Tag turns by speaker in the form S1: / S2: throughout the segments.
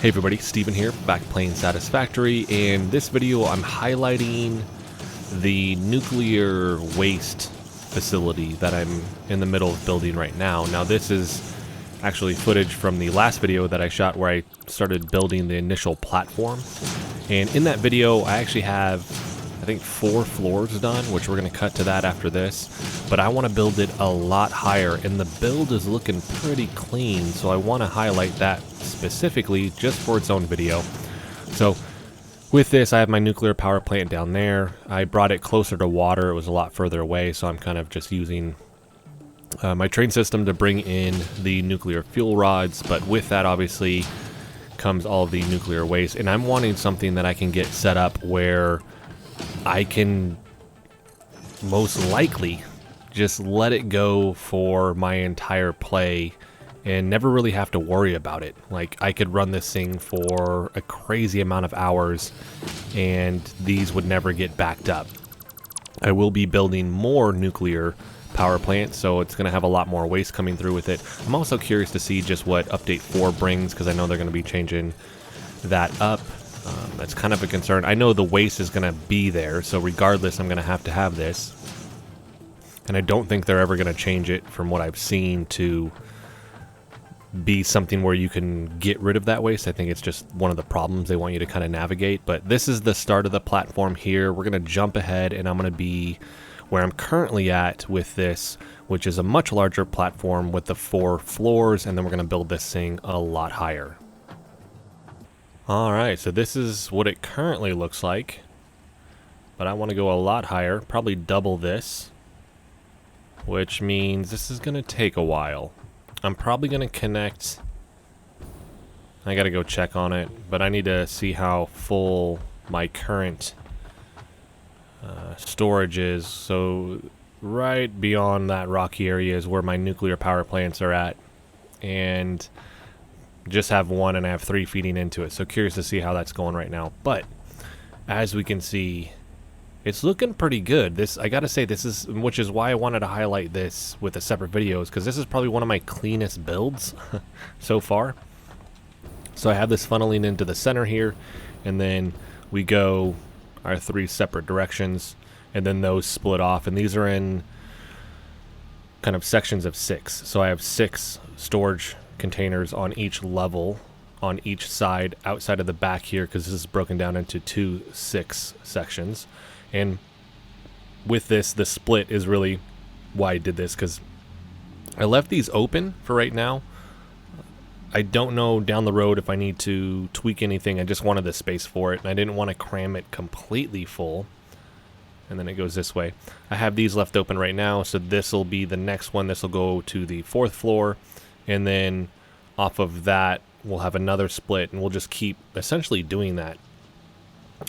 S1: Hey everybody, Steven here, back playing Satisfactory, and this video I'm highlighting the nuclear waste facility that I'm in the middle of building right now. Now this is actually footage from the last video that I shot where I started building the initial platform. And in that video I actually have, I think, 4 floors done, which we're going to cut to that after this. But I want to build it a lot higher, and the build is looking pretty clean, so I want to highlight that specifically just for its own video. So with this, I have my nuclear power plant down there. I brought it closer to water. It was a lot further away, so I'm kind of just using my train system to bring in the nuclear fuel rods. But with that, obviously, comes all of the nuclear waste, and I'm wanting something that I can get set up where I can most likely just let it go for my entire play and never really have to worry about it. Like, I could run this thing for a crazy amount of hours and these would never get backed up. I will be building more nuclear power plants, so it's going to have a lot more waste coming through with it. I'm also curious to see just what Update 4 brings, because I know they're going to be changing that up. That's kind of a concern. I know the waste is going to be there, so regardless, I'm going to have this. And I don't think they're ever going to change it, from what I've seen, to be something where you can get rid of that waste. I think it's just one of the problems they want you to kind of navigate. But this is the start of the platform here. We're going to jump ahead, and I'm going to be where I'm currently at with this, which is a much larger platform with the 4 floors, and then we're going to build this thing a lot higher. Alright, so this is what it currently looks like, but I want to go a lot higher, probably double this, which means this is going to take a while. I'm probably going to connect, I got to go check on it, but I need to see how full my current storage is. So right beyond that rocky area is where my nuclear power plants are at, and just have 1 and I have 3 feeding into it, so curious to see how that's going right now. But as we can see, it's looking pretty good. This, I gotta say, this is, which is why I wanted to highlight this with a separate videos, because this is probably one of my cleanest builds so far. So I have this funneling into the center here, and then we go our 3 separate directions, and then those split off, and these are in kind of sections of 6. So I have 6 storage containers on each level, on each side, outside of the back here, because this is broken down into 2 6 sections. And with this, the split is really why I did this, because I left these open for right now. I don't know down the road if I need to tweak anything. I just wanted the space for it, and I didn't want to cram it completely full. And then it goes this way. I have these left open right now, so this will be the next one. This will go to the 4th floor, and then off of that we'll have another split, and we'll just keep essentially doing that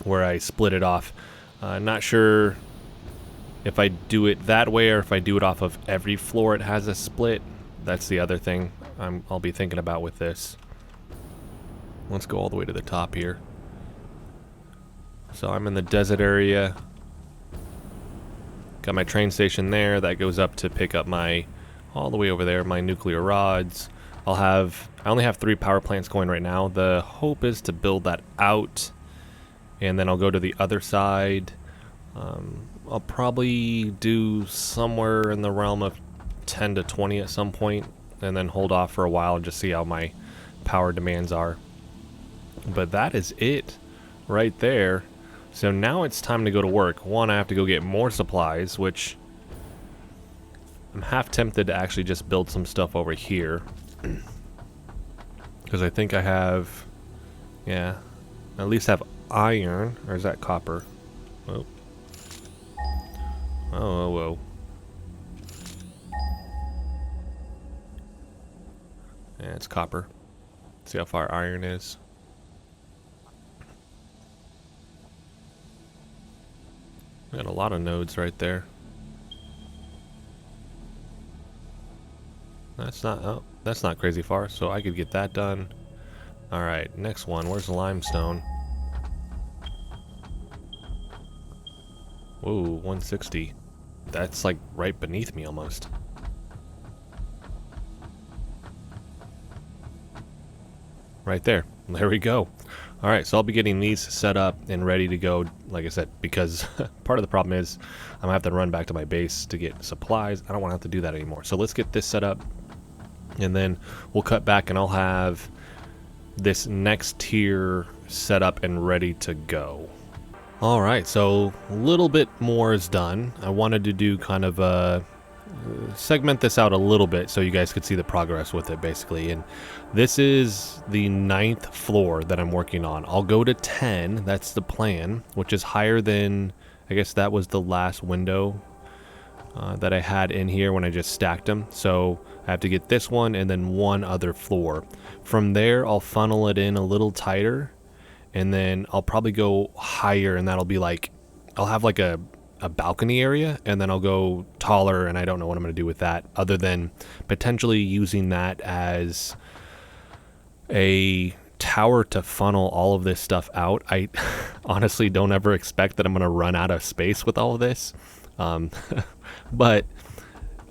S1: where I split it off. Not sure if I do it that way or if I do it off of every floor it has a split. That's the other thing I'll be thinking about with this. Let's go all the way to the top here. So I'm in the desert area. Got my train station there. That goes up to pick up my, all the way over there, my nuclear rods. I only have 3 power plants going right now. The hope is to build that out, and then I'll go to the other side. I'll probably do somewhere in the realm of 10 to 20 at some point, and then hold off for a while and just see how my power demands are. But that is it right there. So now it's time to go to work. One, I have to go get more supplies, which I'm half tempted to actually just build some stuff over here, because I think I have, yeah, at least have iron. Or is that copper? Oh. Oh, whoa. Yeah, it's copper. See how far iron is. We got a lot of nodes right there. That's not crazy far, so I could get that done. Alright, next one. Where's the limestone? Whoa, 160. That's like right beneath me almost. right there. There we go. All right, so I'll be getting these set up and ready to go, like I said, because part of the problem is I'm gonna have to run back to my base to get supplies. I don't want to have to do that anymore. So let's get this set up, and then we'll cut back and I'll have this next tier set up and ready to go. All right, so a little bit more is done. I wanted to do kind of a segment this out a little bit so you guys could see the progress with it, basically. And this is the 9th floor that I'm working on. I'll go to 10, that's the plan, which is higher than, I guess that was the last window that I had in here when I just stacked them. So I have to get this one and then one other floor. From there, I'll funnel it in a little tighter, and then I'll probably go higher, and that'll be like, I'll have like a balcony area, and then I'll go taller, and I don't know what I'm going to do with that other than potentially using that as a tower to funnel all of this stuff out. I honestly don't ever expect that I'm going to run out of space with all of this, but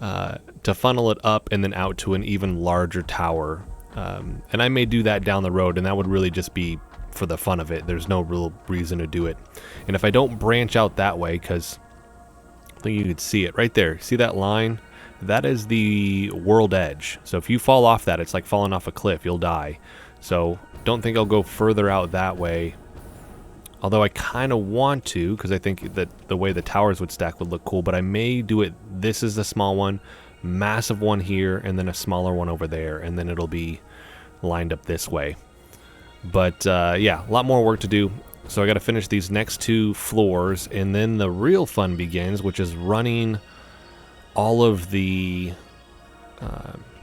S1: to funnel it up and then out to an even larger tower, and I may do that down the road, and that would really just be for the fun of it. There's no real reason to do it. And if I don't branch out that way, because I think you could see it right there, see that line? That is the world edge. So if you fall off that, it's like falling off a cliff, you'll die. So don't think I'll go further out that way, although I kind of want to, because I think that the way the towers would stack would look cool. But I may do it, this is the small one, massive one here, and then a smaller one over there, and then it'll be lined up this way. But yeah, a lot more work to do. So I got to finish these next 2 floors, and then the real fun begins, which is running all of the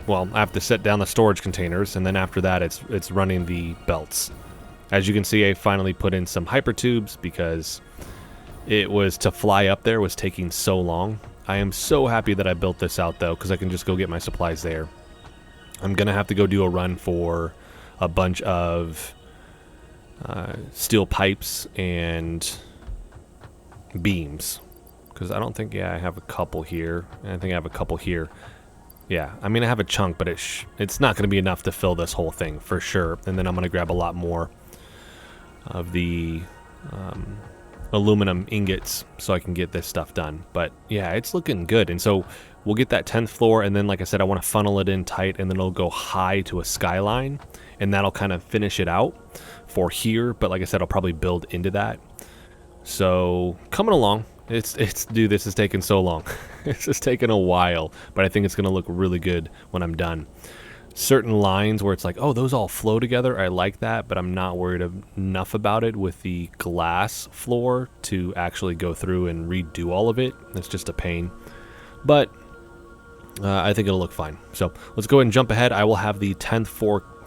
S1: well, I have to set down the storage containers, and then after that it's running the belts. As you can see, I finally put in some hyper tubes because it was to fly up there was taking so long. I am so happy that I built this out though, because I can just go get my supplies there. I'm gonna have to go do a run for a bunch of steel pipes and beams, because I don't think, yeah, I have a couple here, and I think I have a couple here. Yeah, I mean, I have a chunk, but it's not going to be enough to fill this whole thing for sure. And then I'm going to grab a lot more of the aluminum ingots so I can get this stuff done. But yeah, it's looking good. And so we'll get that 10th floor, and then like I said, I want to funnel it in tight, and then it'll go high to a skyline, and that'll kind of finish it out for here. But like I said, I'll probably build into that. So coming along. Dude, this is taking so long. This is taking a while, but I think it's gonna look really good when I'm done. Certain lines where it's like, oh, those all flow together, I like that, but I'm not worried enough about it with the glass floor to actually go through and redo all of it. It's just a pain, but I think it'll look fine. So let's go ahead and jump ahead. I will have the 10th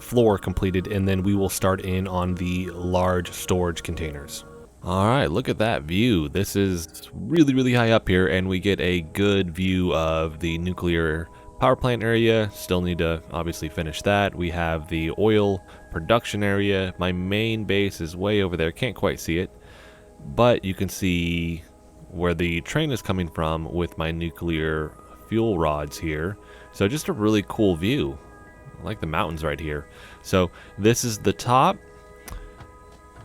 S1: floor completed, and then we will start in on the large storage containers. All right, look at that view. This is really, really high up here, and we get a good view of the nuclear power plant area. Still need to obviously finish that. We have the oil production area. My main base is way over there. Can't quite see it, but you can see where the train is coming from with my nuclear fuel rods here. So just a really cool view. I like the mountains right here. So this is the top.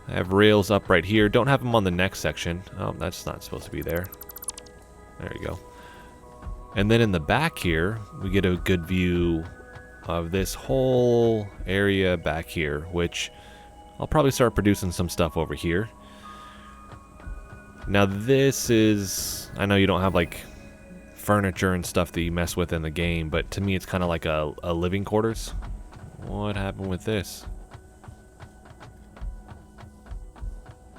S1: I have rails up right here. Don't have them on the next section. Oh, that's not supposed to be there. There you go. And then in the back here, we get a good view of this whole area back here, which I'll probably start producing some stuff over here. Now this is, I know you don't have like furniture and stuff that you mess with in the game, but to me it's kind of like a living quarters. What happened with this?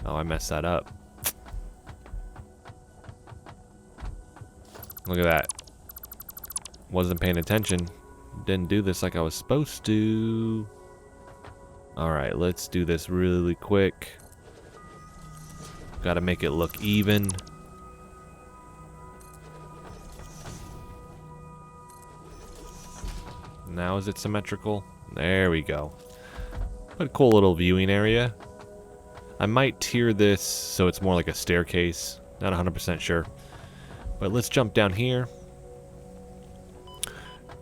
S1: Oh, I messed that up. Look at that. Wasn't paying attention. Didn't do this like I was supposed to. Alright, let's do this really quick. Gotta make it look even. Now is it symmetrical? There we go. What a cool little viewing area. I might tier this so it's more like a staircase. Not 100% sure. But let's jump down here.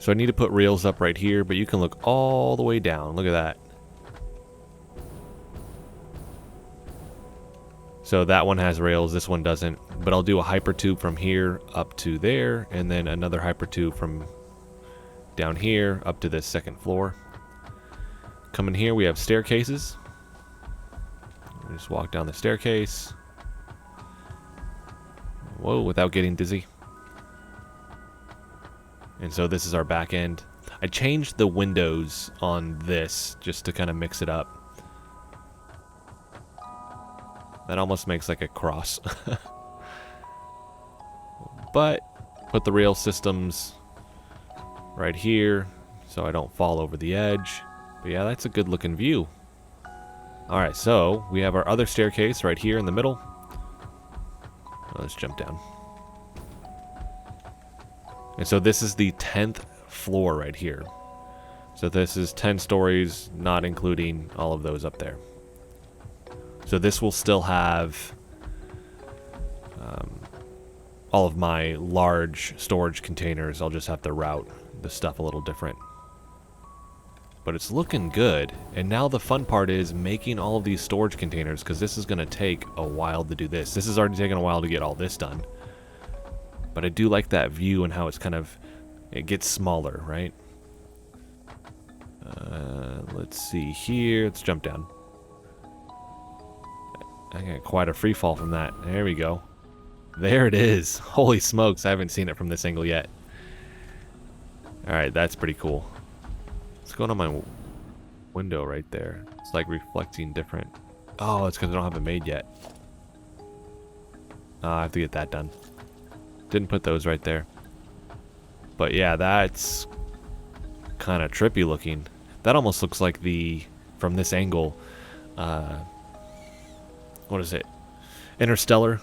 S1: So I need to put rails up right here, but you can look all the way down. Look at that. So that one has rails, this one doesn't. But I'll do a hypertube from here up to there, and then another hypertube from down here up to this second floor. Coming here, we have staircases. We just walk down the staircase. Whoa, without getting dizzy. And so this is our back end. I changed the windows on this just to kind of mix it up. That almost makes like a cross. But put the rail systems right here so I don't fall over the edge. But yeah, that's a good looking view. Alright, so we have our other staircase right here in the middle. Let's jump down. And so this is the 10th floor right here. So this is 10 stories, not including all of those up there. So this will still have all of my large storage containers. I'll just have to route the stuff a little different. But it's looking good. And now the fun part is making all of these storage containers, because this is going to take a while to do this. This has already taken a while to get all this done. But I do like that view and how it's kind of, it gets smaller, right? Let's see here. Let's jump down. I got quite a free fall from that. There we go. There it is. Holy smokes, I haven't seen it from this angle yet. Alright, that's pretty cool. What's going on my window right there? It's like reflecting different. Oh, it's because I don't have it made yet. I have to get that done. Didn't put those right there. But yeah, that's kind of trippy looking. That almost looks like the, from this angle, what is it? Interstellar,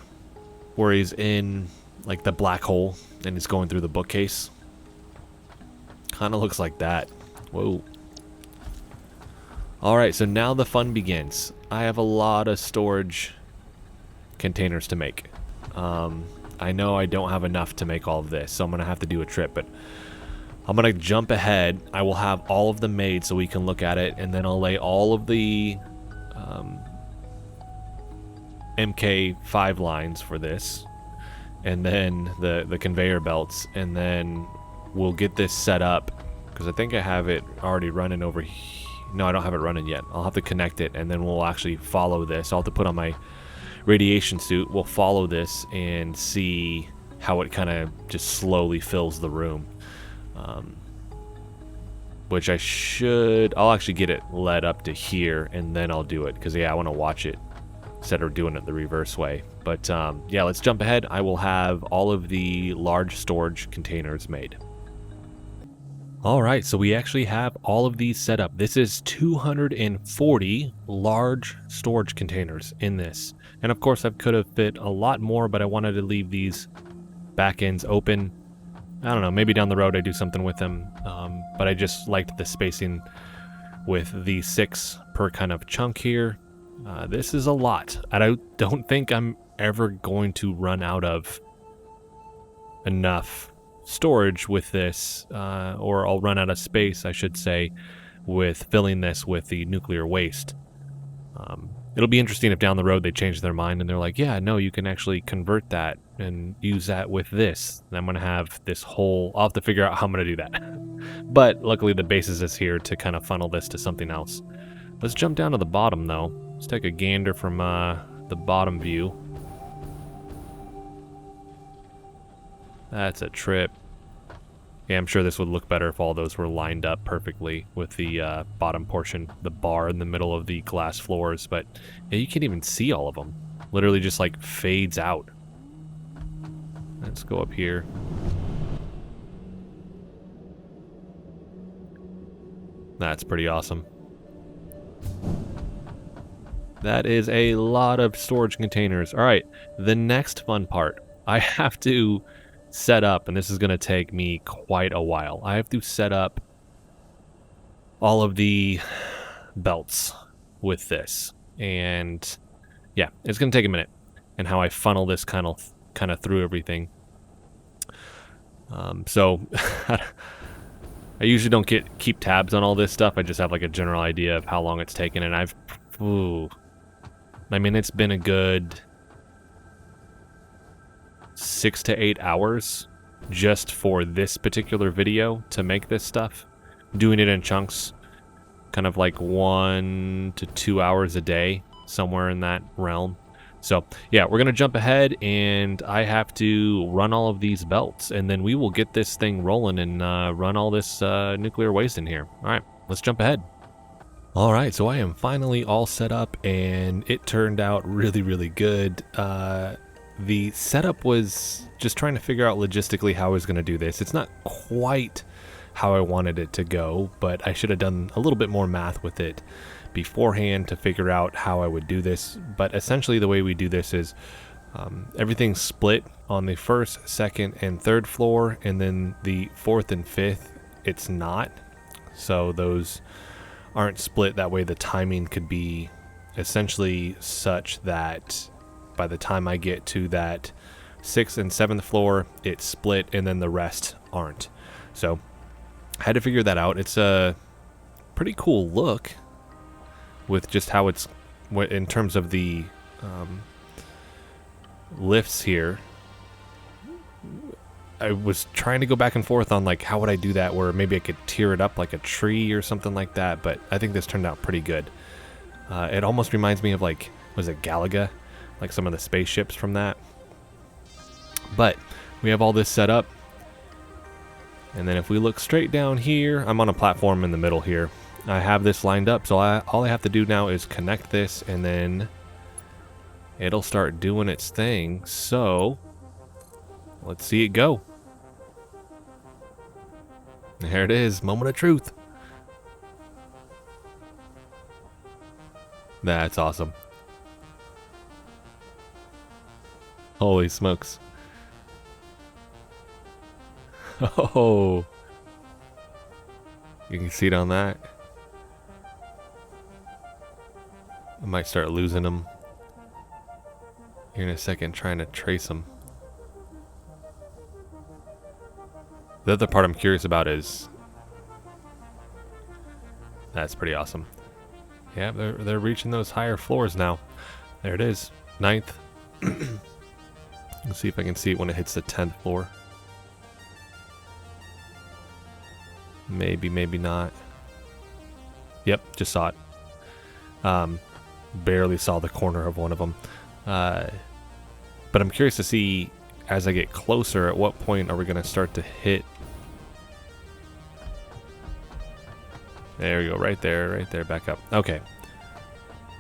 S1: where he's in like the black hole and he's going through the bookcase. Kind of looks like that. Whoa. Alright, so now the fun begins. I have a lot of storage containers to make. I know I don't have enough to make all of this, so I'm going to have to do a trip, but I'm going to jump ahead. I will have all of them made so we can look at it, and then I'll lay all of the MK5 lines for this, and then the conveyor belts, and then we'll get this set up, because I think I have it already running over here. No, I don't have it running yet. I'll have to connect it, and then we'll actually follow this. I'll have to put on my radiation suit. We'll follow this and see how it kind of just slowly fills the room. Which I'll actually get it led up to here, and then I'll do it, because yeah, I want to watch it instead of doing it the reverse way. But yeah, let's jump ahead. I will have all of the large storage containers made. Alright, so we actually have all of these set up. This is 240 large storage containers in this. And of course I could have fit a lot more, but I wanted to leave these back ends open. I don't know, maybe down the road I do something with them. But I just liked the spacing with the 6 per kind of chunk here. This is a lot. I don't think I'm ever going to run out of enough storage with this, or I'll run out of space, I should say, with filling this with the nuclear waste. It'll be interesting if down the road they change their mind and they're like, yeah, no, you can actually convert that and use that with this. And I'm going to have this whole, I'll have to figure out how I'm going to do that. But luckily the basis is here to kind of funnel this to something else. Let's jump down to the bottom though. Let's take a gander from the bottom view. That's a trip. Yeah, I'm sure this would look better if all those were lined up perfectly with the bottom portion, the bar in the middle of the glass floors, but yeah, you can't even see all of them. Literally just like fades out. Let's go up here. That's pretty awesome. That is a lot of storage containers. All right, the next fun part. I have to set up, and this is going to take me quite a while. I have to set up all of the belts with this, and yeah, it's going to take a minute. And how I funnel this kind of through everything. So I usually don't keep tabs on all this stuff. I just have like a general idea of how long it's taken, and I mean, it's been a good 6 to 8 hours just for this particular video to make this stuff. Doing it in chunks, kind of like 1 to 2 hours a day, somewhere in that realm. So yeah, we're gonna jump ahead, and I have to run all of these belts, and then we will get this thing rolling and run all this nuclear waste in here. All right, let's jump ahead. All right, so I am finally all set up, and it turned out really, really good. The setup was just trying to figure out logistically how I was going to do this. It's not quite how I wanted it to go, but I should have done a little bit more math with it beforehand to figure out how I would do this. But essentially the way we do this is everything's split on the first, second, and third floor, and then the fourth and fifth, it's not. So those aren't split. That way the timing could be essentially such that by the time I get to that 6th and 7th floor, it's split, and then the rest aren't. So I had to figure that out. It's a pretty cool look with just how it's in terms of the lifts here. I was trying to go back and forth on like how would I do that, where maybe I could tear it up like a tree or something like that, but I think this turned out pretty good. It almost reminds me of like, was it Galaga? Like some of the spaceships from that. But we have all this set up, and then if we look straight down here, I'm on a platform in the middle here. I have this lined up, so all I have to do now is connect this, and then it'll start doing its thing. So let's see it go. There it is, moment of truth. That's awesome. Holy smokes. Oh, you can see it on that. I might start losing them here in a second, trying to trace them. The other part I'm curious about is, that's pretty awesome. Yeah, they're reaching those higher floors now. There it is, 9th. Let's see if I can see it when it hits the 10th floor. Maybe, maybe not. Yep, just saw it. Barely saw the corner of one of them. But I'm curious to see, as I get closer, at what point are we going to start to hit. There we go, right there, back up. Okay.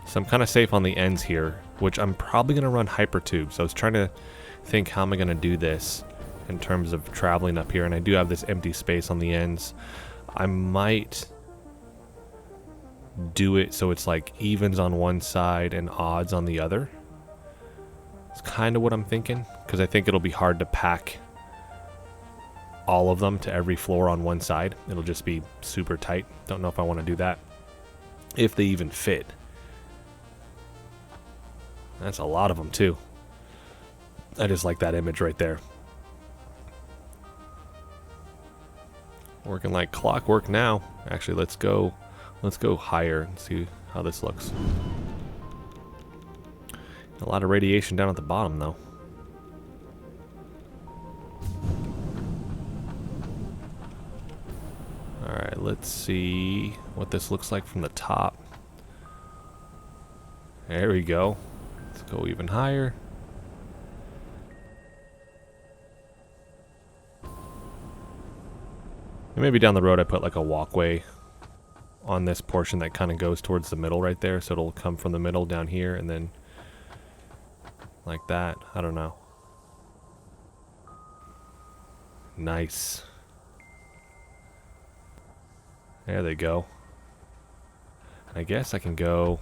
S1: So I'm kind of safe on the ends here, which I'm probably going to run hypertube. So I was trying to think, how am I going to do this in terms of traveling up here, and I do have this empty space on the ends. I might do it so it's like evens on one side and odds on the other. It's kind of what I'm thinking, because I think it'll be hard to pack all of them to every floor on one side. It'll just be super tight. Don't know if I want to do that, if they even fit. That's a lot of them too. I just like that image right there. Working like clockwork now. Actually, let's go higher and see how this looks. A lot of radiation down at the bottom though. Alright, let's see what this looks like from the top. There we go. Let's go even higher. And maybe down the road I put like a walkway on this portion that kind of goes towards the middle right there, so it'll come from the middle down here and then like that. I don't know. Nice. There they go. I guess I can go.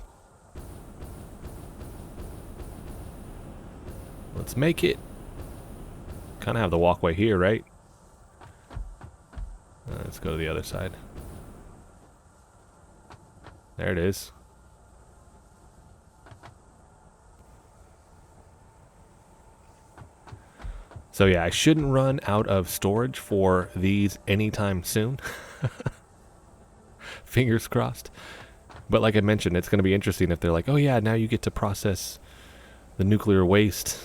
S1: Let's make it. Kind of have the walkway here, right? Let's go to the other side. There it is. So yeah, I shouldn't run out of storage for these anytime soon. Fingers crossed. But like I mentioned, it's going to be interesting if they're like, oh yeah, now you get to process the nuclear waste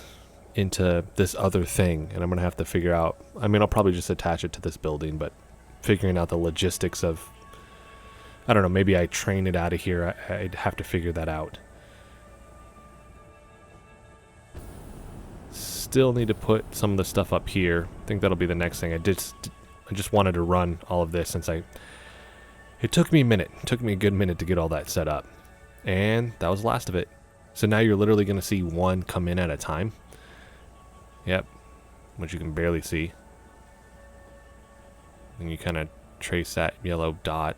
S1: into this other thing, and I'm gonna have to figure out, I mean, I'll probably just attach it to this building, but figuring out the logistics of, I don't know, maybe I train it out of here. I'd have to figure that out. Still need to put some of the stuff up here. I think that'll be the next thing. I just wanted to run all of this since it took me a minute. It took me a good minute to get all that set up. And that was the last of it. So now you're literally going to see one come in at a time. Yep. Which you can barely see. And you kind of trace that yellow dot.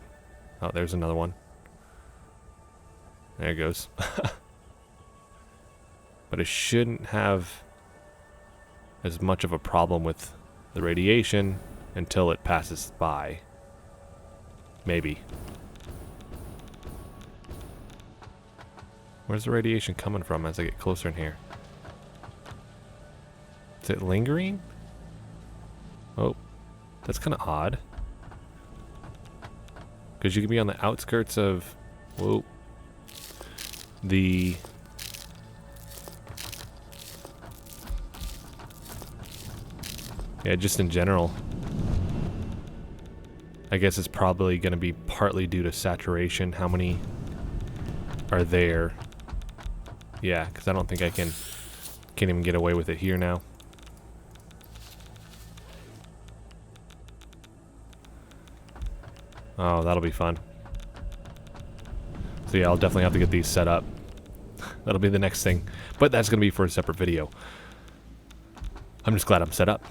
S1: Oh, there's another one. There it goes. But it shouldn't have as much of a problem with the radiation until it passes by. Maybe. Where's the radiation coming from as I get closer in here? Is it lingering? Oh, that's kind of odd. Because you can be on the outskirts of, whoa, the yeah, just in general. I guess it's probably going to be partly due to saturation. How many are there? Yeah, because I don't think I can't even get away with it here now. Oh, that'll be fun. So yeah, I'll definitely have to get these set up. That'll be the next thing. But that's going to be for a separate video. I'm just glad I'm set up.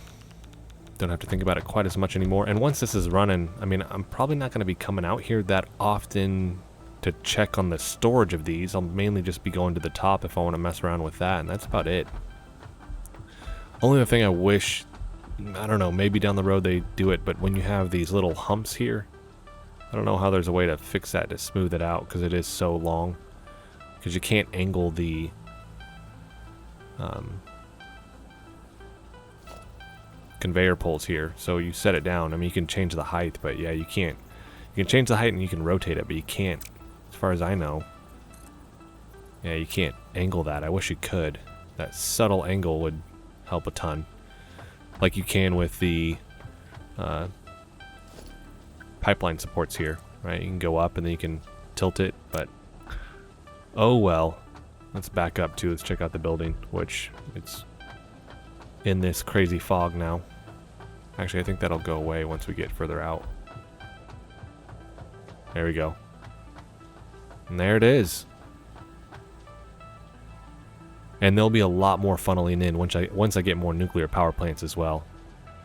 S1: Don't have to think about it quite as much anymore. And once this is running, I mean, I'm probably not going to be coming out here that often to check on the storage of these. I'll mainly just be going to the top if I want to mess around with that, and that's about it. Only the thing I wish, I don't know, maybe down the road they do it, but when you have these little humps here, I don't know how there's a way to fix that to smooth it out because it is so long. Because you can't angle the conveyor poles here, so you set it down. I mean, you can change the height, but yeah, you can't. You can change the height and you can rotate it, but you can't, as far as I know. Yeah, you can't angle that. I wish you could. That subtle angle would help a ton, like you can with the pipeline supports here, right? You can go up and then you can tilt it, but oh well. Let's back up too. Let's check out the building, which it's in this crazy fog now. Actually, I think that'll go away once we get further out. There we go. And there it is. And there'll be a lot more funneling in once I get more nuclear power plants as well.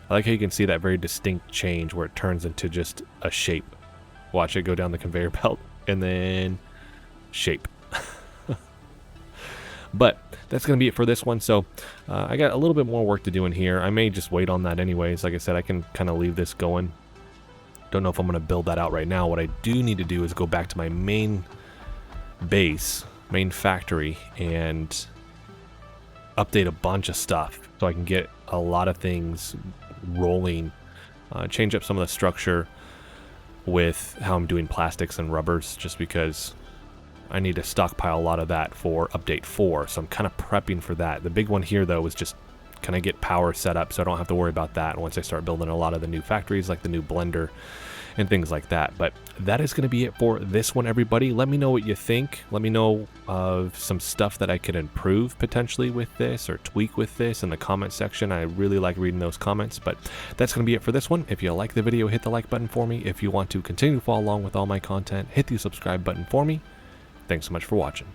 S1: I like how you can see that very distinct change where it turns into just a shape. Watch it go down the conveyor belt and then shape. But that's going to be it for this one. So I got a little bit more work to do in here. I may just wait on that anyways. Like I said, I can kind of leave this going. Don't know if I'm going to build that out right now. What I do need to do is go back to my main base, main factory, and update a bunch of stuff so I can get a lot of things rolling. Change up some of the structure with how I'm doing plastics and rubbers, just because I need to stockpile a lot of that for update 4, so I'm kind of prepping for that. The big one here though is just kind of get power set up so I don't have to worry about that once I start building a lot of the new factories, like the new blender and things like that. But that is going to be it for this one, everybody. Let me know what you think. Let me know of some stuff that I could improve potentially with this or tweak with this in the comment section. I really like reading those comments. But that's going to be it for this one. If you like the video, hit the like button for me. If you want to continue to follow along with all my content, hit the subscribe button for me. Thanks so much for watching.